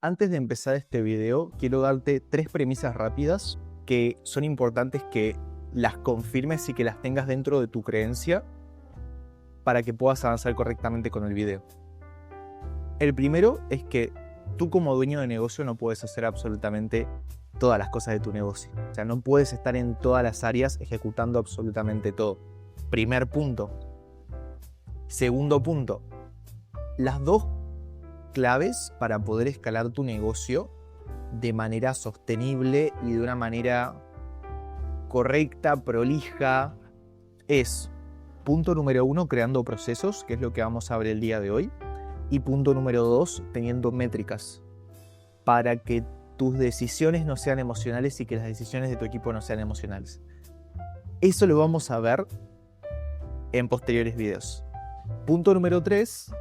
Antes de empezar este video, quiero darte 3 premisas rápidas que son importantes que las confirmes y que las tengas dentro de tu creencia para que puedas avanzar correctamente con el video. El primero es que tú como dueño de negocio no puedes hacer absolutamente todas las cosas de tu negocio. O sea, no puedes estar en todas las áreas ejecutando absolutamente todo. Primer punto. Segundo punto. Las dos claves para poder escalar tu negocio de manera sostenible y de una manera correcta, prolija, es punto número 1, creando procesos, que es lo que vamos a ver el día de hoy, y punto número 2, teniendo métricas para que tus decisiones no sean emocionales y que las decisiones de tu equipo no sean emocionales. Eso lo vamos a ver en posteriores videos. Punto número 3,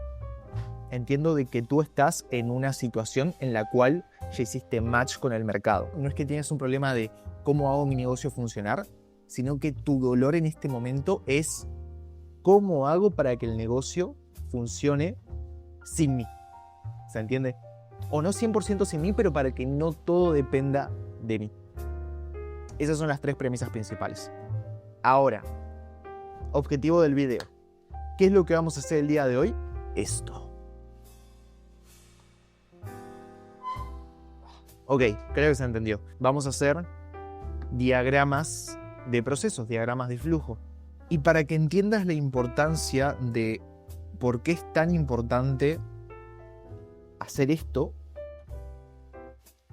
entiendo de que tú estás en una situación en la cual ya hiciste match con el mercado. No es que tienes un problema de cómo hago mi negocio funcionar, sino que tu dolor en este momento es cómo hago para que el negocio funcione sin mí. ¿Se entiende? O no 100% sin mí, pero para que no todo dependa de mí. Esas son las 3 premisas principales. Ahora, objetivo del video. ¿Qué es lo que vamos a hacer el día de hoy? Esto. Ok, creo que se entendió. Vamos a hacer diagramas de procesos, diagramas de flujo. Y para que entiendas la importancia de por qué es tan importante hacer esto,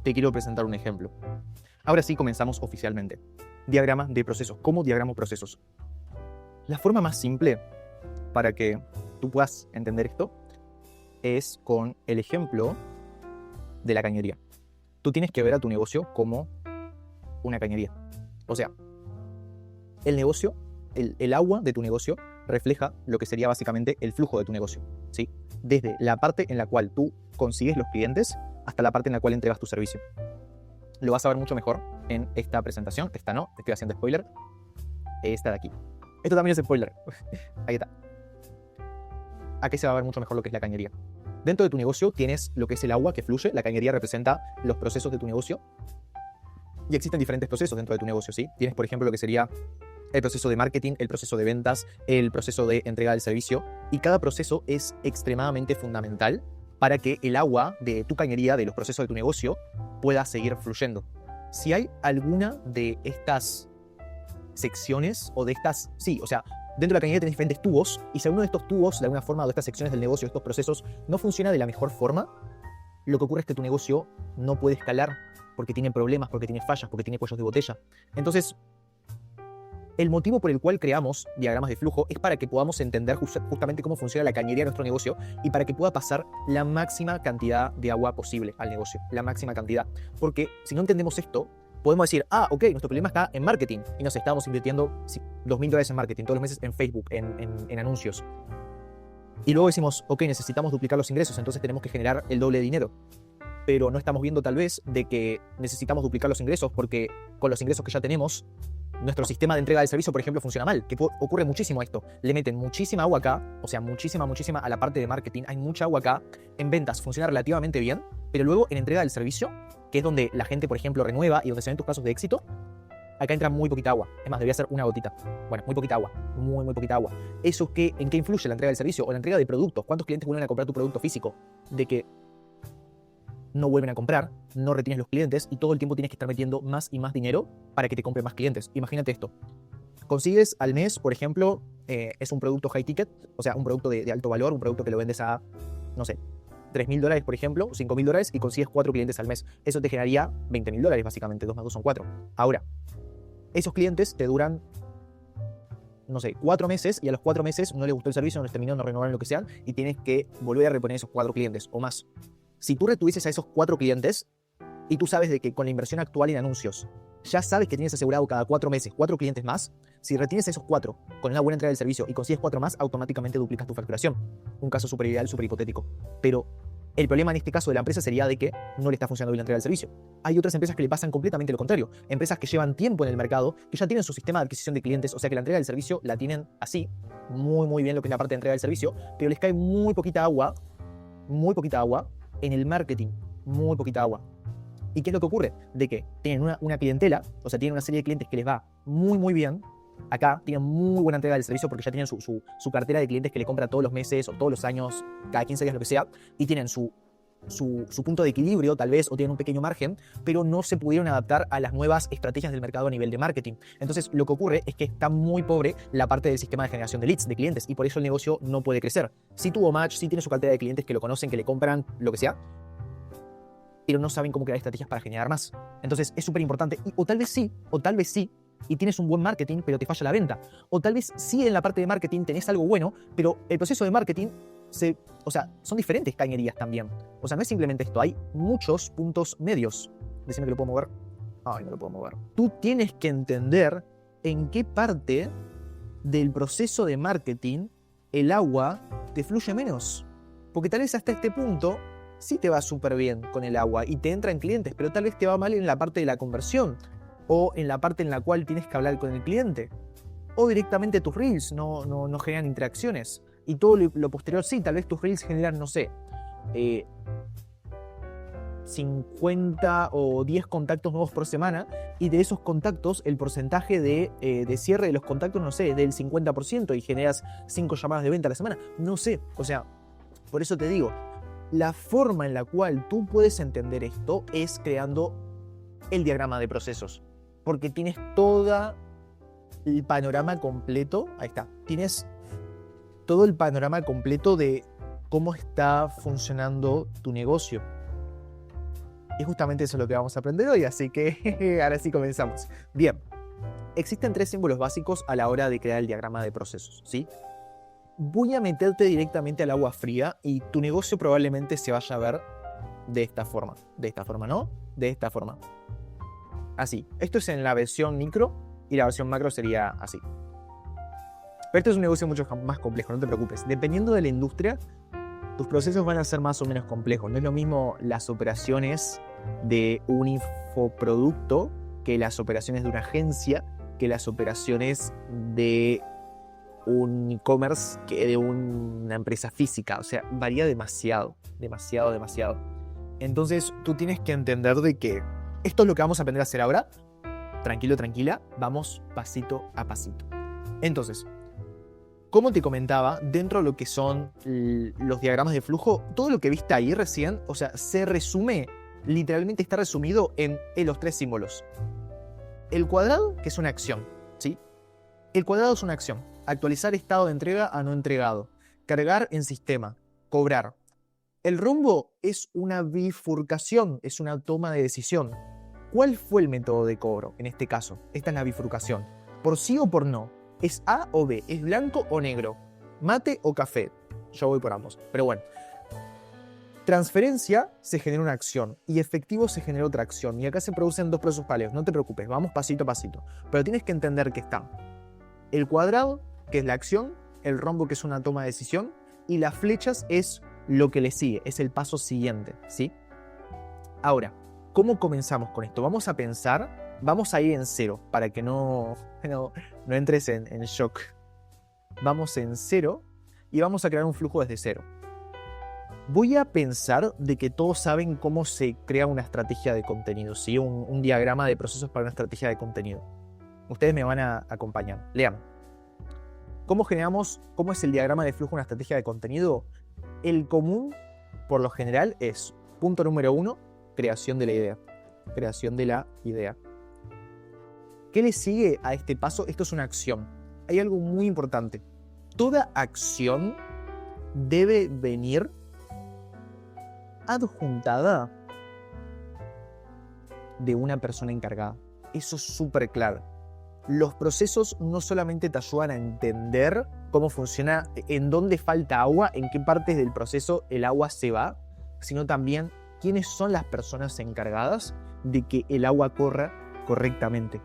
te quiero presentar un ejemplo. Ahora sí comenzamos oficialmente. Diagramas de procesos. ¿Cómo diagramo procesos? La forma más simple para que tú puedas entender esto es con el ejemplo de la cañería. Tú tienes que ver a tu negocio como una cañería. O sea, el negocio, el agua de tu negocio refleja lo que sería básicamente el flujo de tu negocio, ¿sí? Desde la parte en la cual tú consigues los clientes hasta la parte en la cual entregas tu servicio. Lo vas a ver mucho mejor en esta presentación. Esta no, te estoy haciendo spoiler. Esta de aquí. Esto también es spoiler. Ahí está. Aquí se va a ver mucho mejor lo que es la cañería. Dentro de tu negocio tienes lo que es el agua que fluye. La cañería representa los procesos de tu negocio. Y existen diferentes procesos dentro de tu negocio, ¿sí? Tienes, por ejemplo, lo que sería el proceso de marketing, el proceso de ventas, el proceso de entrega del servicio. Y cada proceso es extremadamente fundamental para que el agua de tu cañería, de los procesos de tu negocio, pueda seguir fluyendo. Si hay alguna de estas secciones o de estas... Sí, o sea, dentro de la cañería tienes diferentes tubos y si alguno de estos tubos, de alguna forma, o de estas secciones del negocio, estos procesos, no funciona de la mejor forma, lo que ocurre es que tu negocio no puede escalar porque tiene problemas, porque tiene fallas, porque tiene cuellos de botella. Entonces, el motivo por el cual creamos diagramas de flujo es para que podamos entender justamente cómo funciona la cañería de nuestro negocio y para que pueda pasar la máxima cantidad de agua posible al negocio. La máxima cantidad. Porque si no entendemos esto, podemos decir, ok, nuestro problema está en marketing y nos estábamos invirtiendo $2.000 en marketing todos los meses en Facebook, en anuncios. Y luego decimos, ok, necesitamos duplicar los ingresos, entonces tenemos que generar el doble de dinero. Pero no estamos viendo tal vez de que necesitamos duplicar los ingresos porque con los ingresos que ya tenemos, nuestro sistema de entrega del servicio, por ejemplo, funciona mal. Que ocurre muchísimo esto. Le meten muchísima agua acá, o sea, muchísima a la parte de marketing. Hay mucha agua acá. En ventas funciona relativamente bien, pero luego en entrega del servicio, que es donde la gente, por ejemplo, renueva y donde se ven tus casos de éxito, acá entra muy poquita agua. Es más, debería ser una gotita. Bueno, muy poquita agua. Muy poquita agua. ¿Eso en qué influye la entrega del servicio? O la entrega de productos. ¿Cuántos clientes vuelven a comprar tu producto físico? De que no vuelven a comprar, no retienes los clientes y todo el tiempo tienes que estar metiendo más y más dinero para que te compren más clientes. Imagínate esto. Consigues al mes, por ejemplo, es un producto high ticket, o sea, un producto de alto valor, un producto que lo vendes a, no sé, $3.000, por ejemplo, $5.000 y consigues 4 clientes al mes. Eso te generaría $20.000, básicamente. 2 más 2 son 4. Ahora, esos clientes te duran, no sé, 4 meses y a los 4 meses no les gustó el servicio, no les terminó, no renovaron lo que sea y tienes que volver a reponer esos 4 clientes o más. Si tú retuvieses a esos 4 clientes y tú sabes de que con la inversión actual en anuncios ya sabes que tienes asegurado cada 4 meses 4 clientes más, si retienes a esos 4 con una buena entrega del servicio y consigues 4 más, automáticamente duplicas tu facturación. Un caso súper ideal, súper hipotético. Pero el problema en este caso de la empresa sería de que no le está funcionando bien la entrega del servicio. Hay otras empresas que le pasan completamente lo contrario. Empresas que llevan tiempo en el mercado, que ya tienen su sistema de adquisición de clientes, o sea que la entrega del servicio la tienen así, muy bien lo que es la parte de entrega del servicio, pero les cae muy poquita agua en el marketing. muy poquita agua. ¿Y qué es lo que ocurre? De que tienen una clientela, o sea, tienen una serie de clientes que les va muy, muy bien. Acá tienen muy buena entrega del servicio porque ya tienen su cartera de clientes que le compra todos los meses o todos los años, cada 15 días, lo que sea, y tienen su punto de equilibrio, tal vez, o tienen un pequeño margen, pero no se pudieron adaptar a las nuevas estrategias del mercado a nivel de marketing. Entonces, lo que ocurre es que está muy pobre la parte del sistema de generación de leads, de clientes, y por eso el negocio no puede crecer. Sí tuvo match, sí tiene su cartera de clientes que lo conocen, que le compran, lo que sea, pero no saben cómo crear estrategias para generar más. Entonces, es súper importante. O tal vez sí, y tienes un buen marketing, pero te falla la venta. O tal vez sí en la parte de marketing tenés algo bueno, pero el proceso de marketing son diferentes cañerías también. O sea, no es simplemente esto, hay muchos puntos medios. Decime que lo puedo mover. Ay, no lo puedo mover. Tú tienes que entender en qué parte del proceso de marketing el agua te fluye menos. Porque tal vez hasta este punto sí te va súper bien con el agua y te entran clientes, pero tal vez te va mal en la parte de la conversión o en la parte en la cual tienes que hablar con el cliente. O directamente tus reels no generan interacciones. Y todo lo posterior sí, tal vez tus reels generan, no sé, 50 o 10 contactos nuevos por semana, y de esos contactos el porcentaje de cierre de los contactos, no sé, del 50%, y generas 5 llamadas de venta a la semana. No sé, o sea, por eso te digo, la forma en la cual tú puedes entender esto es creando el diagrama de procesos, porque tienes todo el panorama completo, ahí está, tienes todo el panorama completo de cómo está funcionando tu negocio. Y justamente eso es lo que vamos a aprender hoy, así que ahora sí comenzamos. Bien, existen 3 símbolos básicos a la hora de crear el diagrama de procesos, ¿sí? Voy a meterte directamente al agua fría y tu negocio probablemente se vaya a ver de esta forma. De esta forma, ¿no? De esta forma. Así. Esto es en la versión micro y la versión macro sería así. Pero esto es un negocio mucho más complejo, no te preocupes. Dependiendo de la industria, tus procesos van a ser más o menos complejos. No es lo mismo las operaciones de un infoproducto que las operaciones de una agencia, que las operaciones de un e-commerce que de una empresa física. O sea, varía demasiado. Entonces, tú tienes que entender de que esto es lo que vamos a aprender a hacer ahora. Tranquilo, tranquila. Vamos pasito a pasito. Entonces, como te comentaba, dentro de lo que son los diagramas de flujo, todo lo que viste ahí recién, o sea, se resume, literalmente está resumido en los 3 símbolos. El cuadrado, que es una acción, ¿sí? El cuadrado es una acción. Actualizar estado de entrega a no entregado. Cargar en sistema. Cobrar. El rombo es una bifurcación, es una toma de decisión. ¿Cuál fue el método de cobro en este caso? Esta es la bifurcación. ¿Por sí o por no? ¿Es A o B? ¿Es blanco o negro? ¿Mate o café? Yo voy por ambos, pero bueno. Transferencia se genera una acción y efectivo se genera otra acción. Y acá se producen 2 procesos paralelos. No te preocupes, vamos pasito a pasito. Pero tienes que entender que está el cuadrado, que es la acción, el rombo, que es una toma de decisión, y las flechas es lo que le sigue, es el paso siguiente, ¿sí? Ahora, ¿cómo comenzamos con esto? Vamos a pensar, vamos a ir en 0 para que no entres en shock. Vamos en 0 y vamos a crear un flujo desde 0. Voy a pensar de que todos saben cómo se crea una estrategia de contenido, ¿sí? Un diagrama de procesos para una estrategia de contenido. Ustedes me van a acompañar. Lean. ¿Cómo es el diagrama de flujo de una estrategia de contenido? El común, por lo general, es punto número 1, creación de la idea. Creación de la idea. ¿Qué le sigue a este paso? Esto es una acción. Hay algo muy importante. Toda acción debe venir adjuntada de una persona encargada. Eso es súper claro. Los procesos no solamente te ayudan a entender cómo funciona, en dónde falta agua, en qué partes del proceso el agua se va, sino también quiénes son las personas encargadas de que el agua corra correctamente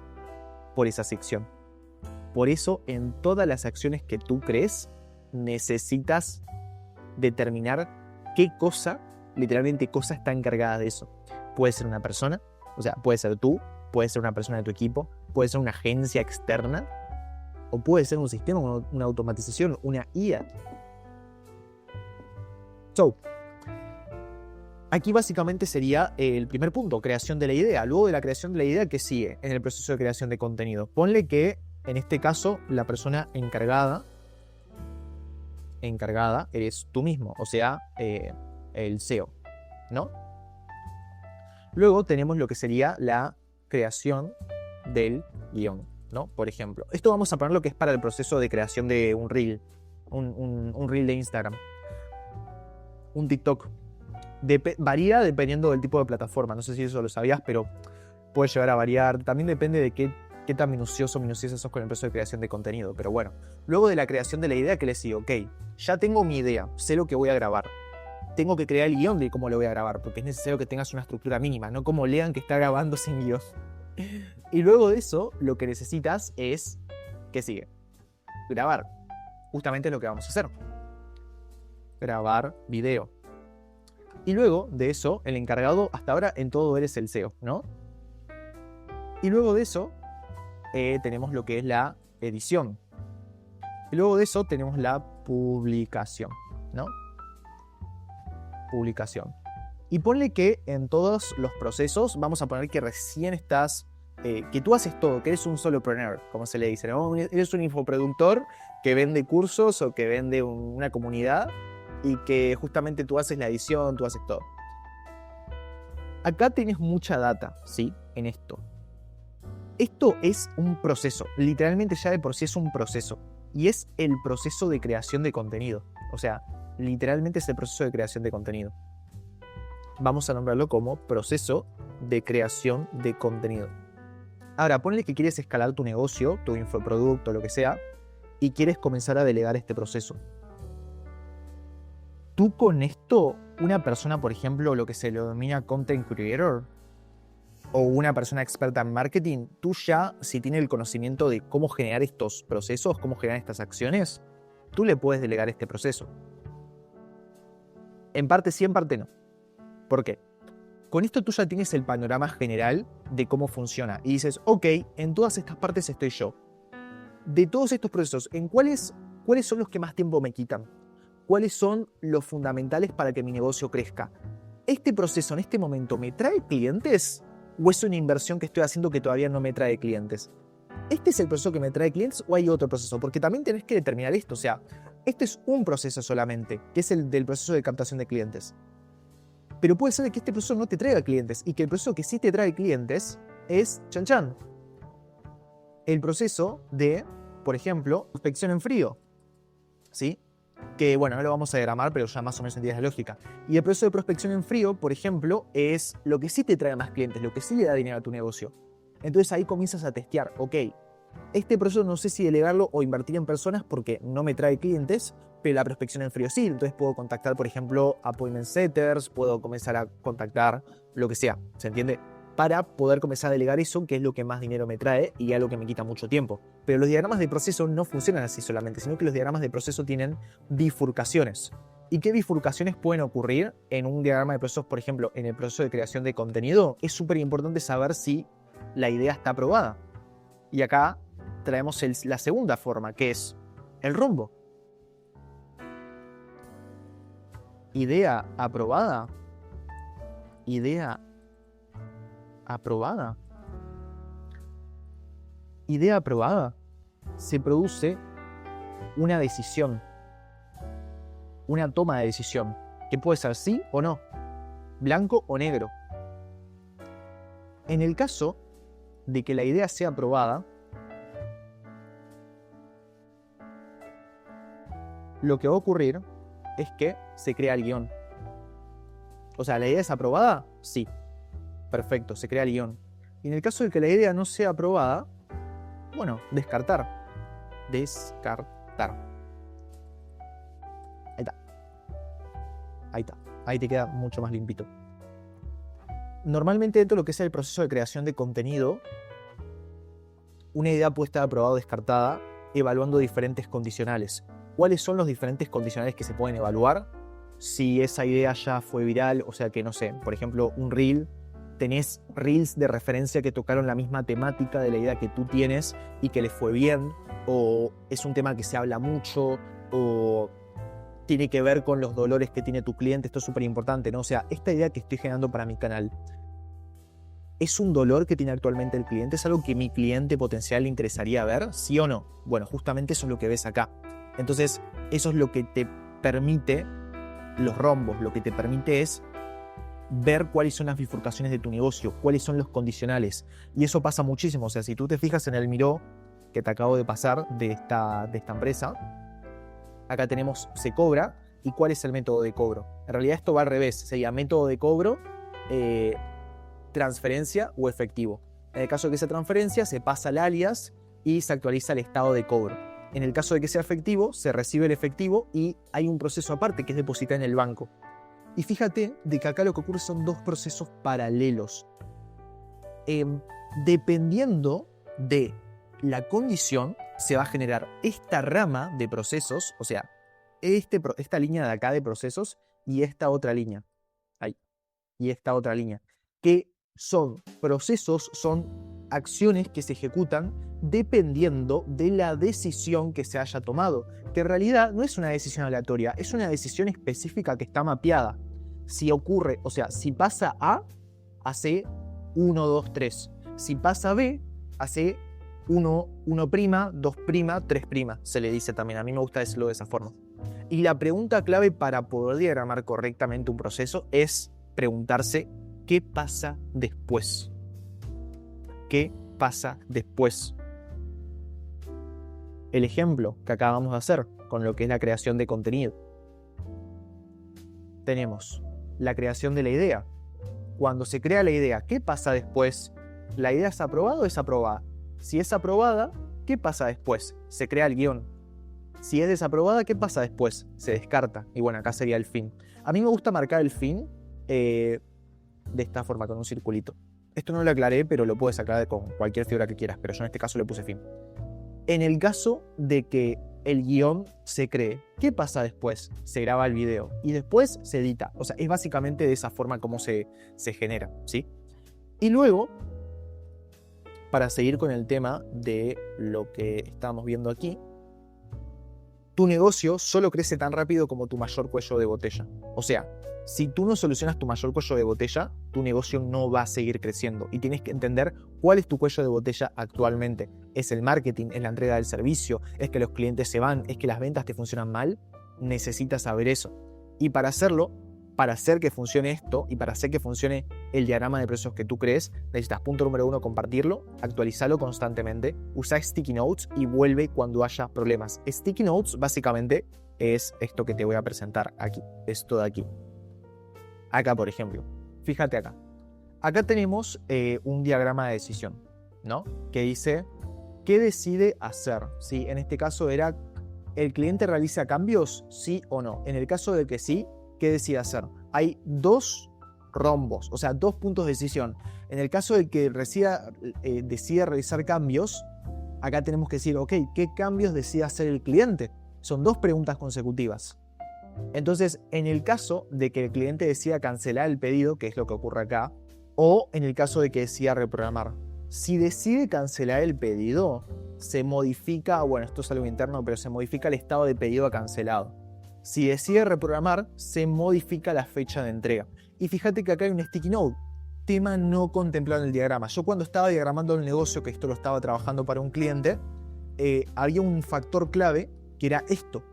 por esa sección. Por eso, en todas las acciones que tú crees, necesitas determinar qué cosa, literalmente cosa, está encargada de eso. Puede ser una persona, o sea, puede ser tú, puede ser una persona de tu equipo, puede ser una agencia externa, o puede ser un sistema, una automatización, una IA. Aquí básicamente sería el primer punto, creación de la idea. Luego de la creación de la idea, ¿qué sigue en el proceso de creación de contenido? Ponle que, en este caso, la persona encargada eres tú mismo, o sea, el SEO, ¿no? Luego tenemos lo que sería la creación del guión, ¿no? Por ejemplo, esto vamos a poner lo que es para el proceso de creación de un reel, un reel de Instagram, un TikTok. Varía dependiendo del tipo de plataforma. No sé si eso lo sabías, pero puede llegar a variar. También depende de qué tan minuciosa sos con el proceso de creación de contenido. Pero bueno, luego de la creación de la idea, ¿qué les digo? Ok, ya tengo mi idea, sé lo que voy a grabar. Tengo que crear el guión de cómo lo voy a grabar, porque es necesario que tengas una estructura mínima, no como lean que está grabando sin guión. Y luego de eso, lo que necesitas es... ¿Qué sigue? Grabar. Justamente es lo que vamos a hacer. Grabar video. Y luego de eso, el encargado, hasta ahora en todo eres el SEO, ¿no? Y luego de eso, tenemos lo que es la edición. Y luego de eso tenemos la publicación, ¿no? Publicación. Y ponle que en todos los procesos, vamos a poner que recién estás, que tú haces todo, que eres un solopreneur, como se le dice, ¿no? Eres un infoproductor que vende cursos o que vende una comunidad, y que justamente tú haces la edición, tú haces todo. Acá tienes mucha data, ¿sí? En esto. Esto es un proceso. Literalmente ya de por sí es un proceso. Y es el proceso de creación de contenido. O sea, literalmente es el proceso de creación de contenido. Vamos a nombrarlo como proceso de creación de contenido. Ahora, ponle que quieres escalar tu negocio, tu infoproducto, lo que sea, y quieres comenzar a delegar este proceso. Tú con esto, una persona, por ejemplo, lo que se le denomina content creator, o una persona experta en marketing, tú ya, si tiene el conocimiento de cómo generar estos procesos, cómo generar estas acciones, tú le puedes delegar este proceso. En parte sí, en parte no. ¿Por qué? Con esto tú ya tienes el panorama general de cómo funciona. Y dices, ok, en todas estas partes estoy yo. De todos estos procesos, ¿en cuáles son los que más tiempo me quitan? ¿Cuáles son los fundamentales para que mi negocio crezca? ¿Este proceso en este momento me trae clientes? ¿O es una inversión que estoy haciendo que todavía no me trae clientes? ¿Este es el proceso que me trae clientes o hay otro proceso? Porque también tenés que determinar esto. O sea, este es un proceso solamente, que es el del proceso de captación de clientes. Pero puede ser que este proceso no te traiga clientes y que el proceso que sí te trae clientes es el proceso de, por ejemplo, prospección en frío. ¿Sí? Que bueno, no lo vamos a diagramar, pero ya más o menos entiendes la lógica. Y el proceso de prospección en frío, por ejemplo, es lo que sí te trae más clientes, lo que sí le da dinero a tu negocio. Entonces ahí comienzas a testear, ok, este proceso no sé si delegarlo o invertir en personas porque no me trae clientes, pero la prospección en frío sí. Entonces puedo contactar, por ejemplo, appointment setters, puedo comenzar a contactar lo que sea, ¿se entiende? Para poder comenzar a delegar eso, que es lo que más dinero me trae y algo que me quita mucho tiempo. Pero los diagramas de proceso no funcionan así solamente, sino que los diagramas de proceso tienen bifurcaciones. ¿Y qué bifurcaciones pueden ocurrir en un diagrama de procesos? Por ejemplo, en el proceso de creación de contenido, es súper importante saber si la idea está aprobada. Y acá traemos la segunda forma, que es el rumbo. Idea aprobada. Idea aprobada. Idea aprobada. Se produce una decisión, una toma de decisión, que puede ser sí o no, blanco o negro. En el caso de que la idea sea aprobada, lo que va a ocurrir es que se crea el guión. O sea, ¿la idea es aprobada? Sí. Perfecto, se crea el guión. Y en el caso de que la idea no sea aprobada, bueno, descartar. Descartar. Ahí está. Ahí está. Ahí te queda mucho más limpito. Normalmente dentro de lo que es el proceso de creación de contenido, una idea puede estar aprobada o descartada evaluando diferentes condicionales. ¿Cuáles son los diferentes condicionales que se pueden evaluar? Si esa idea ya fue viral, o sea que, no sé, por ejemplo, un reel, tenés reels de referencia que tocaron la misma temática de la idea que tú tienes y que les fue bien, o es un tema que se habla mucho, o tiene que ver con los dolores que tiene tu cliente. Esto es súper importante, ¿no? O sea, esta idea que estoy generando para mi canal, ¿es un dolor que tiene actualmente el cliente? ¿Es algo que mi cliente potencial le interesaría ver? ¿Sí o no? Bueno, justamente eso es lo que ves acá. Entonces, eso es lo que te permite, los rombos, lo que te permite es ver cuáles son las bifurcaciones de tu negocio, cuáles son los condicionales. Y eso pasa muchísimo. O sea, si tú te fijas en el miró que te acabo de pasar de esta empresa, acá tenemos se cobra y cuál es el método de cobro. En realidad esto va al revés. Sería método de cobro, transferencia o efectivo. En el caso de que sea transferencia, se pasa al alias y se actualiza el estado de cobro. En el caso de que sea efectivo, se recibe el efectivo y hay un proceso aparte que es depositar en el banco. Y fíjate de que acá lo que ocurre son dos procesos paralelos. Dependiendo de la condición, se va a generar esta rama de procesos, o sea, esta línea de acá de procesos y esta otra línea. Ahí. Y esta otra línea. Que son procesos, son acciones que se ejecutan dependiendo de la decisión que se haya tomado, que en realidad no es una decisión aleatoria, es una decisión específica que está mapeada. Si ocurre, o sea, si pasa A, hace 1, 2, 3. Si pasa B, hace 1, 1', 2', 3', se le dice también. A mí me gusta decirlo de esa forma. Y la pregunta clave para poder diagramar correctamente un proceso es preguntarse ¿qué pasa después? ¿Qué pasa después? El ejemplo que acabamos de hacer con lo que es la creación de contenido. Tenemos la creación de la idea. Cuando se crea la idea, ¿qué pasa después? ¿La idea es aprobada o desaprobada? Si es aprobada, ¿qué pasa después? Se crea el guión. Si es desaprobada, ¿qué pasa después? Se descarta. Y bueno, acá sería el fin. A mí me gusta marcar el fin de esta forma, con un circulito. Esto no lo aclaré, pero lo puedes aclarar con cualquier figura que quieras, pero yo en este caso le puse fin. En el caso de que el guión se cree, ¿qué pasa después? Se graba el video y después se edita. O sea, es básicamente de esa forma como se genera, ¿sí? Y luego, para seguir con el tema de lo que estábamos viendo aquí, tu negocio solo crece tan rápido como tu mayor cuello de botella. O sea, si tú no solucionas tu mayor cuello de botella, tu negocio no va a seguir creciendo. Y tienes que entender cuál es tu cuello de botella actualmente. ¿Es el marketing? ¿Es la entrega del servicio? ¿Es que los clientes se van? ¿Es que las ventas te funcionan mal? Necesitas saber eso. Y para hacerlo, para hacer que funcione esto y para hacer que funcione el diagrama de precios que tú crees, necesitas, punto número 1, compartirlo, actualizarlo constantemente, usar Sticky Notes y vuelve cuando haya problemas. Sticky Notes básicamente es esto que te voy a presentar aquí, esto de aquí. Acá, por ejemplo, fíjate acá. Acá tenemos un diagrama de decisión, ¿no? Que dice, ¿qué decide hacer? ¿Sí? En este caso era, ¿el cliente realiza cambios? ¿Sí o no? En el caso de que sí, ¿qué decide hacer? Hay dos rombos, o sea, dos puntos de decisión. En el caso de que decida realizar cambios, acá tenemos que decir, ok, ¿qué cambios decide hacer el cliente? Son dos preguntas consecutivas. Entonces, en el caso de que el cliente decida cancelar el pedido, que es lo que ocurre acá, o en el caso de que decida reprogramar. Si decide cancelar el pedido, se modifica, bueno, esto es algo interno, pero se modifica el estado de pedido a cancelado. Si decide reprogramar, se modifica la fecha de entrega. Y fíjate que acá hay un sticky note, tema no contemplado en el diagrama. Yo cuando estaba diagramando el negocio, que esto lo estaba trabajando para un cliente, había un factor clave que era esto.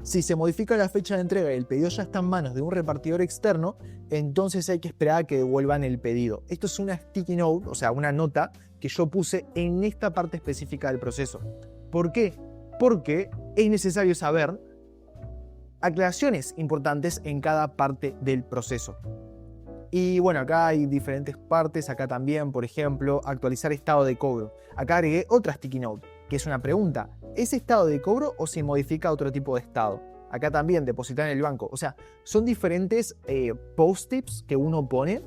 Si se modifica la fecha de entrega y el pedido ya está en manos de un repartidor externo, entonces hay que esperar a que devuelvan el pedido. Esto es una sticky note, o sea, una nota que yo puse en esta parte específica del proceso. ¿Por qué? Porque es necesario saber aclaraciones importantes en cada parte del proceso. Y bueno, acá hay diferentes partes, acá también, por ejemplo, actualizar estado de cobro. Acá agregué otra sticky note, que es una pregunta. ¿Es estado de cobro o se modifica otro tipo de estado? Acá también, depositar en el banco. O sea, son diferentes post-its que uno pone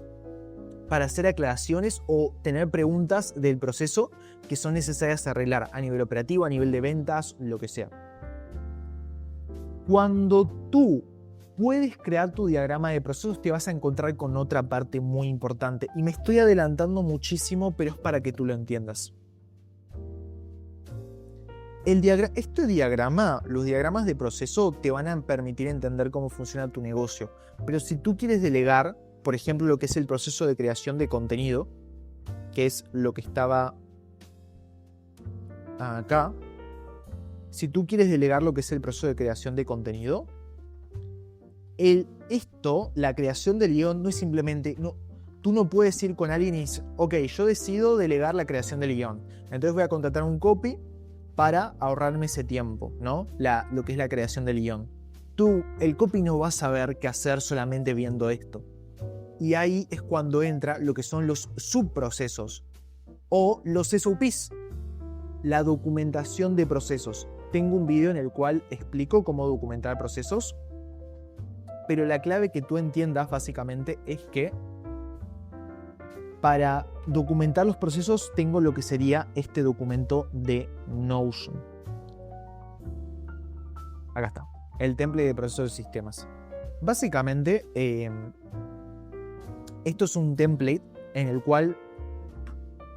para hacer aclaraciones o tener preguntas del proceso que son necesarias arreglar a nivel operativo, a nivel de ventas, lo que sea. Cuando tú puedes crear tu diagrama de procesos, te vas a encontrar con otra parte muy importante. Y me estoy adelantando muchísimo, pero es para que tú lo entiendas. Este diagrama, los diagramas de proceso te van a permitir entender cómo funciona tu negocio. Pero si tú quieres delegar, por ejemplo, lo que es el proceso de creación de contenido, que es lo que estaba acá. Si tú quieres delegar lo que es el proceso de creación de contenido, la creación del guión no es simplemente... Tú no puedes ir con alguien y decir, ok, yo decido delegar la creación del guión. Entonces voy a contratar un copy para ahorrarme ese tiempo, ¿no? Lo que es la creación del guión. El copy no va a saber qué hacer solamente viendo esto. Y ahí es cuando entra lo que son los subprocesos o los SOPs, la documentación de procesos. Tengo un video en el cual explico cómo documentar procesos, pero la clave que tú entiendas básicamente es que para documentar los procesos tengo lo que sería este documento de Notion. Acá está, el template de procesos de sistemas. Básicamente, esto es un template en el cual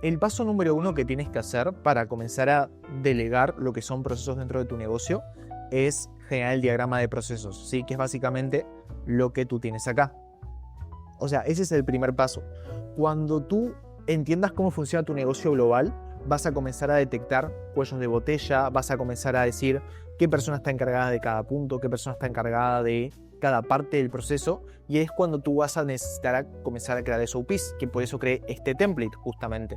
el paso número 1 que tienes que hacer para comenzar a delegar lo que son procesos dentro de tu negocio es generar el diagrama de procesos, ¿sí? Que es básicamente lo que tú tienes acá. O sea, ese es el primer paso. Cuando tú entiendas cómo funciona tu negocio global, vas a comenzar a detectar cuellos de botella, vas a comenzar a decir qué persona está encargada de cada punto, qué persona está encargada de cada parte del proceso, y es cuando tú vas a necesitar comenzar a crear SOPs, que por eso creé este template justamente.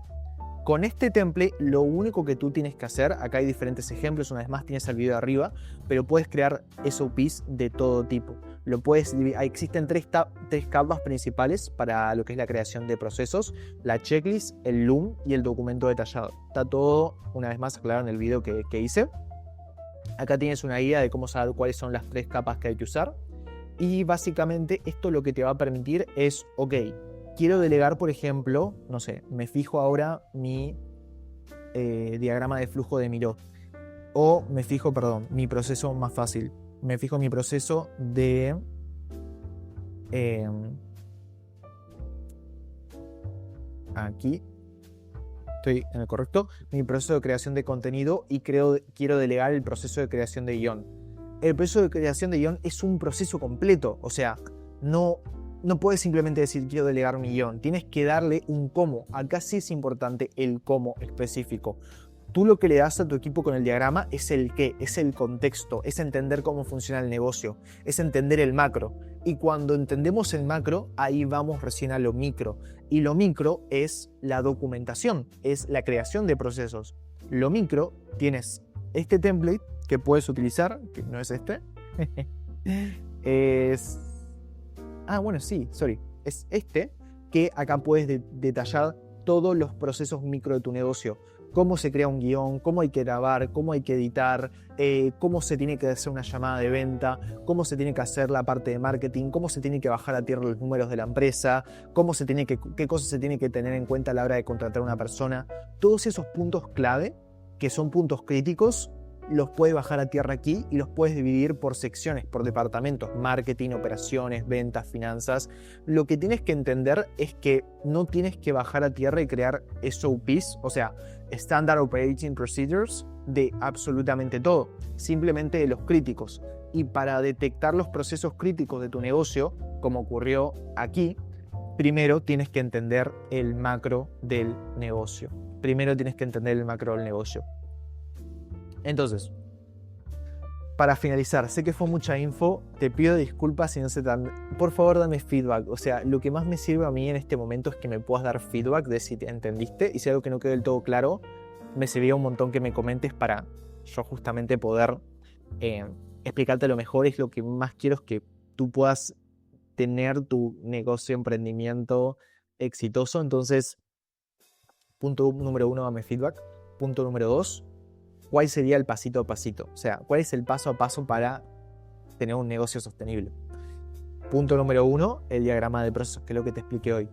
Con este template, lo único que tú tienes que hacer, acá hay diferentes ejemplos, una vez más tienes el video de arriba, pero puedes crear SOPs de todo tipo. Existen tres capas principales para lo que es la creación de procesos: la checklist, el loom y el documento detallado. Está todo, una vez más, aclarado en el video que hice. Acá tienes una guía de cómo saber cuáles son las 3 capas que hay que usar. Y básicamente esto lo que te va a permitir es, ok, quiero delegar, por ejemplo, no sé, me fijo ahora mi diagrama de flujo de Miro. O me fijo, mi proceso más fácil. Me fijo mi proceso de... aquí. Estoy en el correcto. Mi proceso de creación de contenido y quiero delegar el proceso de creación de guión. El proceso de creación de guión es un proceso completo. O sea, no puedes simplemente decir quiero delegar mi guión. Tienes que darle un cómo. Acá sí es importante el cómo específico. Tú lo que le das a tu equipo con el diagrama es el qué, es el contexto, es entender cómo funciona el negocio, es entender el macro. Y cuando entendemos el macro, ahí vamos recién a lo micro. Y lo micro es la documentación, es la creación de procesos. Lo micro, tienes este template que puedes utilizar, que no es este. Es este, que acá puedes detallar todos los procesos micro de tu negocio. Cómo se crea un guión, cómo hay que grabar, cómo hay que editar, cómo se tiene que hacer una llamada de venta, cómo se tiene que hacer la parte de marketing, cómo se tiene que bajar a tierra los números de la empresa, qué cosas se tiene que tener en cuenta a la hora de contratar a una persona. Todos esos puntos clave, que son puntos críticos, los puedes bajar a tierra aquí y los puedes dividir por secciones, por departamentos: marketing, operaciones, ventas, finanzas. Lo que tienes que entender es que no tienes que bajar a tierra y crear SOPs, o sea, Standard Operating Procedures, de absolutamente todo, simplemente de los críticos. Y para detectar los procesos críticos de tu negocio, como ocurrió aquí, primero tienes que entender el macro del negocio. Entonces, para finalizar, sé que fue mucha info, te pido disculpas si no sé tan... Por favor, dame feedback. O sea, lo que más me sirve a mí en este momento es que me puedas dar feedback de si te entendiste, y si algo que no quedó del todo claro, me serviría un montón que me comentes para yo justamente poder explicarte lo mejor. Es lo que más quiero, es que tú puedas tener tu negocio, emprendimiento exitoso. Entonces, punto número 1, dame feedback. Punto número 2, ¿cuál sería el pasito a pasito? O sea, ¿cuál es el paso a paso para tener un negocio sostenible? Punto número 1, el diagrama de procesos, que es lo que te expliqué hoy.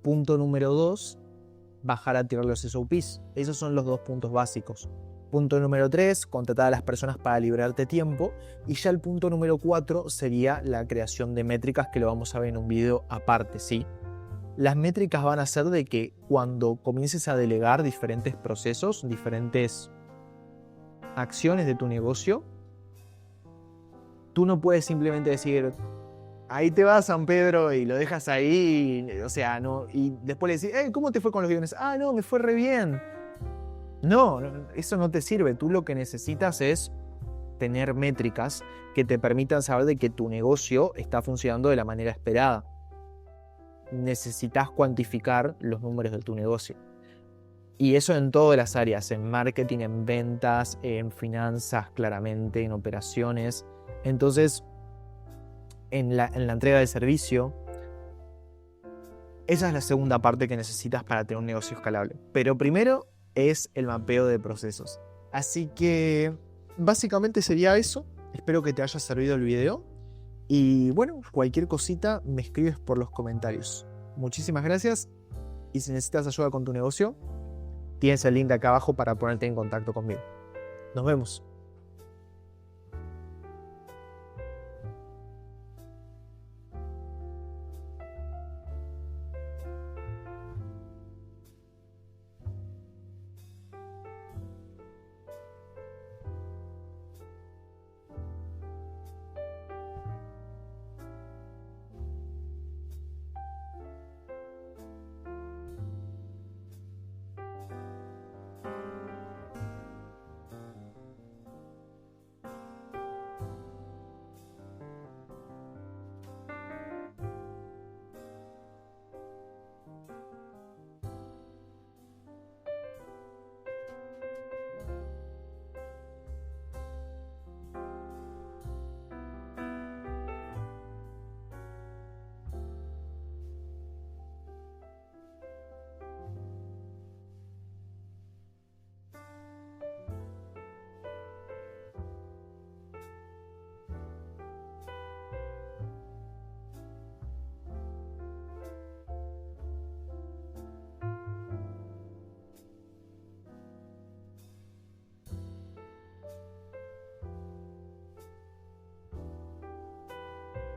Punto número 2, bajar a tierra los SOPs. Esos son los 2 puntos básicos. Punto número 3, contratar a las personas para liberarte tiempo. Y ya el punto número 4 sería la creación de métricas, que lo vamos a ver en un video aparte, ¿sí? Las métricas van a ser de que cuando comiences a delegar diferentes procesos, diferentes acciones de tu negocio, tú no puedes simplemente decir, ahí te vas, San Pedro, y lo dejas ahí, o sea, no, y después le decís, ¿cómo te fue con los guiones? Ah, no, me fue re bien. No, eso no te sirve. Tú lo que necesitas es tener métricas que te permitan saber de que tu negocio está funcionando de la manera esperada. Necesitas cuantificar los números de tu negocio. Y eso en todas las áreas, en marketing, en ventas, en finanzas, claramente, en operaciones. Entonces, en la entrega de servicio, esa es la segunda parte que necesitas para tener un negocio escalable. Pero primero es el mapeo de procesos. Así que básicamente sería eso. Espero que te haya servido el video. Y bueno, cualquier cosita me escribes por los comentarios. Muchísimas gracias. Y si necesitas ayuda con tu negocio, tienes el link de acá abajo para ponerte en contacto conmigo. Nos vemos.